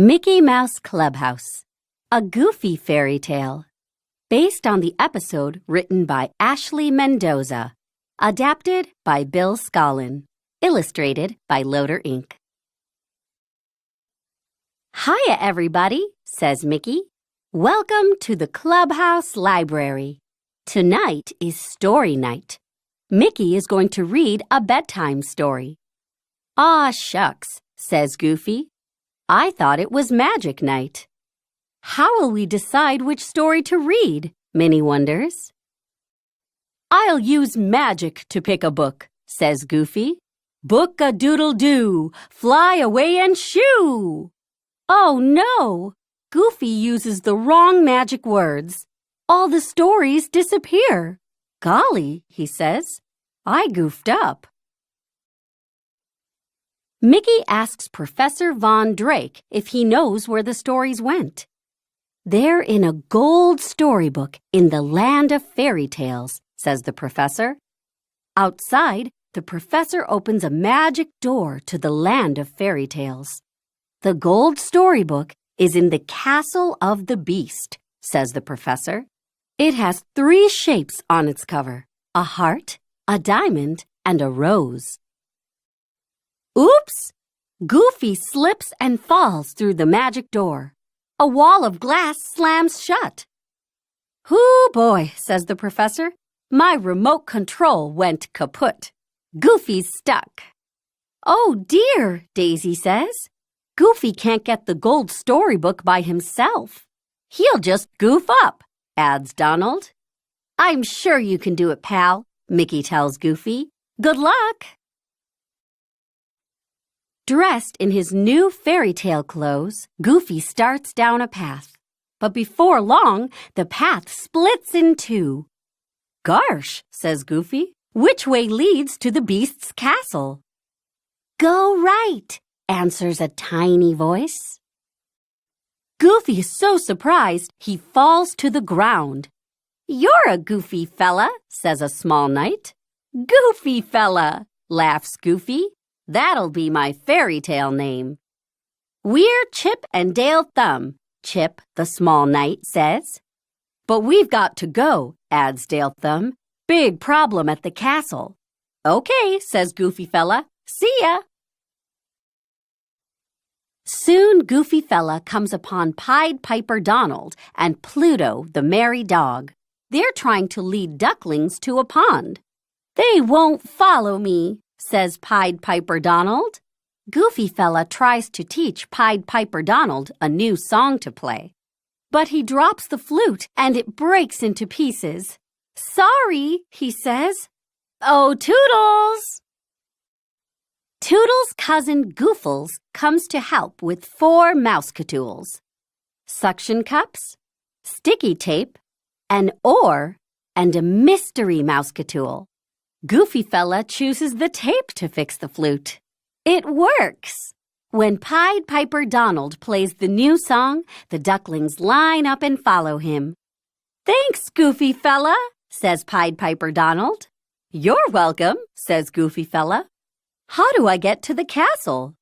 Mickey Mouse Clubhouse, a goofy fairy tale, based on the episode written by Ashley Mendoza, adapted by Bill Scollin, illustrated by Loader Inc. Hiya, everybody, says Mickey. Welcome to the Clubhouse Library. Tonight is story night. Mickey is going to read a bedtime story. Aw, shucks, says Goofy. I thought it was magic night. How will we decide which story to read? Minnie wonders. I'll use magic to pick a book, says Goofy. Book-a-doodle-doo, fly away and shoo! Oh no! Goofy uses the wrong magic words. All the stories disappear. Golly, he says, I goofed up. Mickey asks Professor Von Drake if he knows where the stories went. They're in a gold storybook in the land of fairy tales, says the professor. Outside, the professor opens a magic door to the land of fairy tales. The gold storybook is in the castle of the beast, says the professor. It has 3 shapes on its cover: a heart, a diamond, and a rose. Oops! Goofy slips and falls through the magic door. A wall of glass slams shut. Hoo boy, says the professor. My remote control went kaput. Goofy's stuck. Oh dear, Daisy says. Goofy can't get the gold storybook by himself. He'll just goof up, adds Donald. I'm sure you can do it, pal, Mickey tells Goofy. Good luck! Dressed in his new fairy tale clothes, Goofy starts down a path. But before long, the path splits in 2. Gosh, says Goofy, which way leads to the beast's castle? Go right, answers a tiny voice. Goofy is so surprised, he falls to the ground. You're a goofy fella, says a small knight. Goofy fella, laughs Goofy. That'll be my fairy tale name. We're Chip and Dale Thumb, Chip, the small knight, says. But we've got to go, adds Dale Thumb. Big problem at the castle. Okay, says Goofy fella. See ya. Soon Goofy fella comes upon Pied Piper Donald and Pluto, the merry dog. They're trying to lead ducklings to a pond. They won't follow me, says Pied Piper Donald. Goofy fella tries to teach Pied Piper Donald a new song to play. But he drops the flute and it breaks into pieces. Sorry, he says. Oh, Toodles! Toodles' cousin Goofles comes to help with 4 mouse-catools. Suction cups, sticky tape, an oar, and a mystery mouse-catool. Goofy fella chooses the tape to fix the flute. It works! When Pied Piper Donald plays the new song, the ducklings line up and follow him. Thanks, Goofy fella, says Pied Piper Donald. You're welcome, says Goofy fella. How do I get to the castle?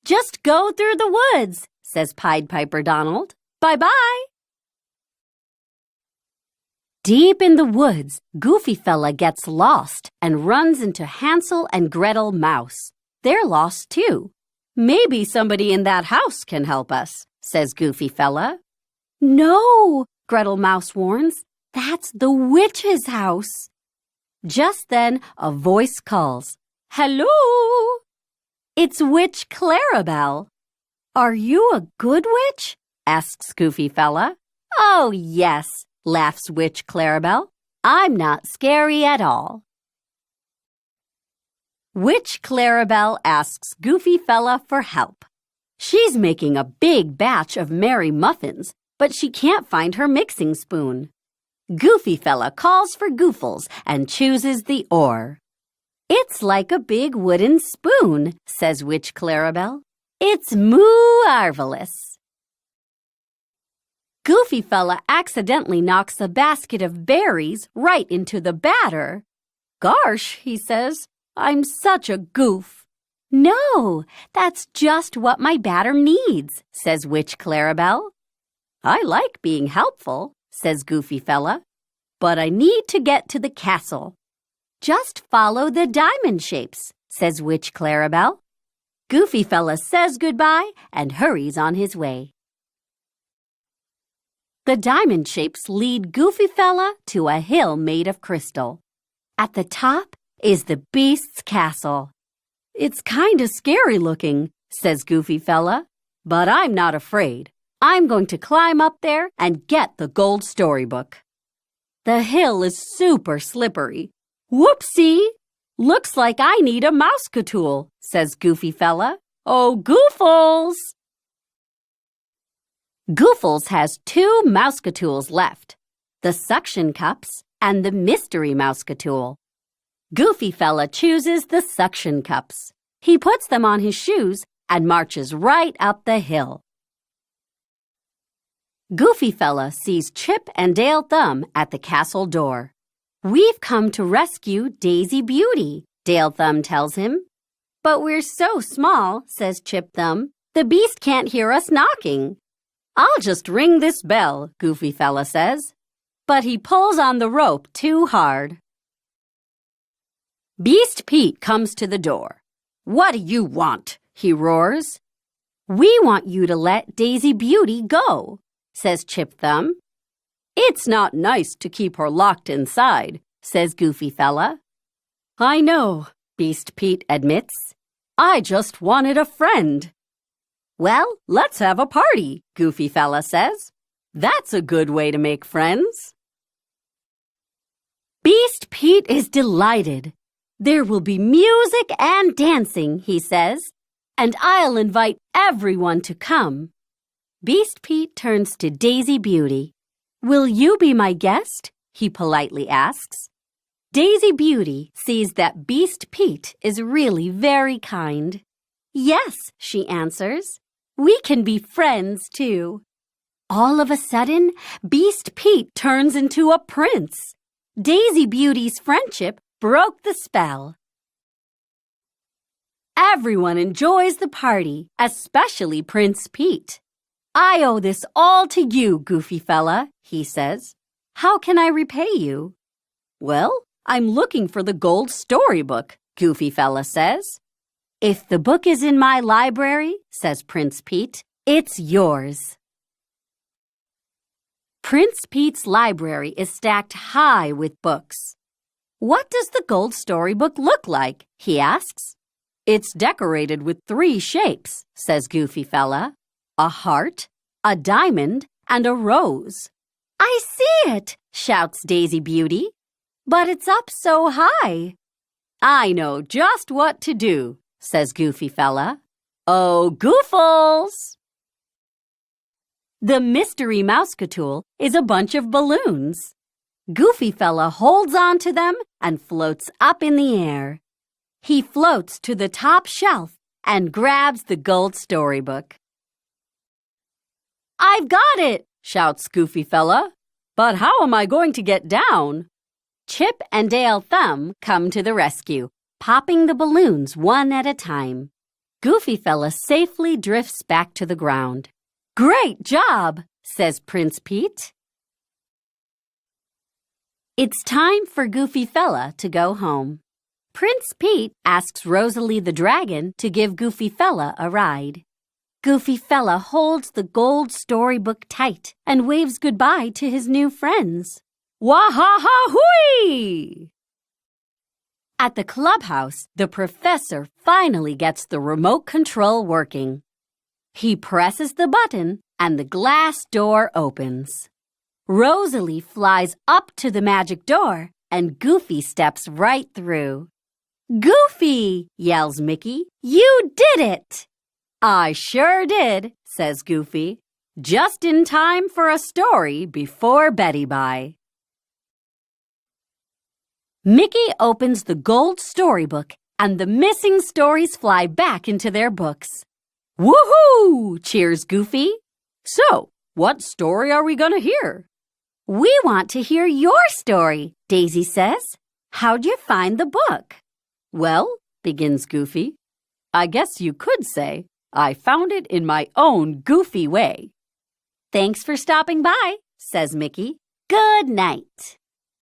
Just go through the woods, says Pied Piper Donald. Bye-bye. Deep in the woods, Goofy fella gets lost and runs into Hansel and Gretel Mouse. They're lost too. Maybe somebody in that house can help us, says Goofy fella. No, Gretel Mouse warns. That's the witch's house. Just then, a voice calls. Hello! It's Witch Clarabelle. Are you a good witch? Asks Goofy fella. Oh, yes, laughs Witch Clarabelle. I'm not scary at all. Witch Clarabelle asks Goofy fella for help. She's making a big batch of merry muffins, but she can't find her mixing spoon. Goofy fella calls for Goofles and chooses the oar. It's like a big wooden spoon, says Witch Clarabelle. It's moo-arvelous. Goofy fella accidentally knocks a basket of berries right into the batter. Gosh, he says, I'm such a goof. No, that's just what my batter needs, says Witch Clarabelle. I like being helpful, says Goofy Fella, but I need to get to the castle. Just follow the diamond shapes, says Witch Clarabelle. Goofy Fella says goodbye and hurries on his way. The diamond shapes lead Goofy Fella to a hill made of crystal. At the top is the Beast's castle. It's kinda scary looking, says Goofy Fella, but I'm not afraid. I'm going to climb up there and get the gold storybook. The hill is super slippery. Whoopsie! Looks like I need a mousecatool, says Goofy Fella. Oh, Goofles! Goofles has 2 mousecatools left, the suction cups and the mystery mousecatool. Goofy Fella chooses the suction cups. He puts them on his shoes and marches right up the hill. Goofy Fella sees Chip and Dale Thumb at the castle door. We've come to rescue Daisy Beauty, Dale Thumb tells him. But we're so small, says Chip Thumb. The beast can't hear us knocking. I'll just ring this bell, Goofy Fella says. But he pulls on the rope too hard. Beast Pete comes to the door. What do you want? He roars. We want you to let Daisy Beauty go, says Chip Thumb. It's not nice to keep her locked inside, says Goofy Fella. I know, Beast Pete admits. I just wanted a friend. Well, let's have a party, Goofy Fella says. That's a good way to make friends. Beast Pete is delighted. There will be music and dancing, he says, and I'll invite everyone to come. Beast Pete turns to Daisy Beauty. Will you be my guest? He politely asks. Daisy Beauty sees that Beast Pete is really very kind. Yes, she answers. We can be friends, too. All of a sudden, Beast Pete turns into a prince. Daisy Beauty's friendship broke the spell. Everyone enjoys the party, especially Prince Pete. I owe this all to you, Goofy Fella, he says. How can I repay you? Well, I'm looking for the gold storybook, Goofy Fella says. If the book is in my library, says Prince Pete, it's yours. Prince Pete's library is stacked high with books. What does the gold storybook look like? He asks. It's decorated with 3 shapes, says Goofy Fella. A heart, a diamond, and a rose. I see it, shouts Daisy Beauty. But it's up so high. I know just what to do, says Goofy Fella. Oh, Goofles! The mystery mousecatool is a bunch of balloons. Goofy Fella holds on to them and floats up in the air. He floats to the top shelf and grabs the gold storybook. I've got it, shouts Goofy Fella. But how am I going to get down? Chip and Dale Thumb come to the rescue, popping the balloons one at a time. Goofy Fella safely drifts back to the ground. Great job, says Prince Pete. It's time for Goofy Fella to go home. Prince Pete asks Rosalie the dragon to give Goofy Fella a ride. Goofy Fella holds the gold storybook tight and waves goodbye to his new friends. Wah-ha-ha-hooey! At the clubhouse, the professor finally gets the remote control working. He presses the button and the glass door opens. Rosalie flies up to the magic door and Goofy steps right through. Goofy, yells Mickey, you did it! I sure did, says Goofy, just in time for a story before Betty Bye. Mickey opens the gold storybook and the missing stories fly back into their books. Woohoo! Cheers Goofy. So, what story are we gonna hear? We want to hear your story, Daisy says. How'd you find the book? Well, begins Goofy, I guess you could say I found it in my own goofy way. Thanks for stopping by, says Mickey. Good night.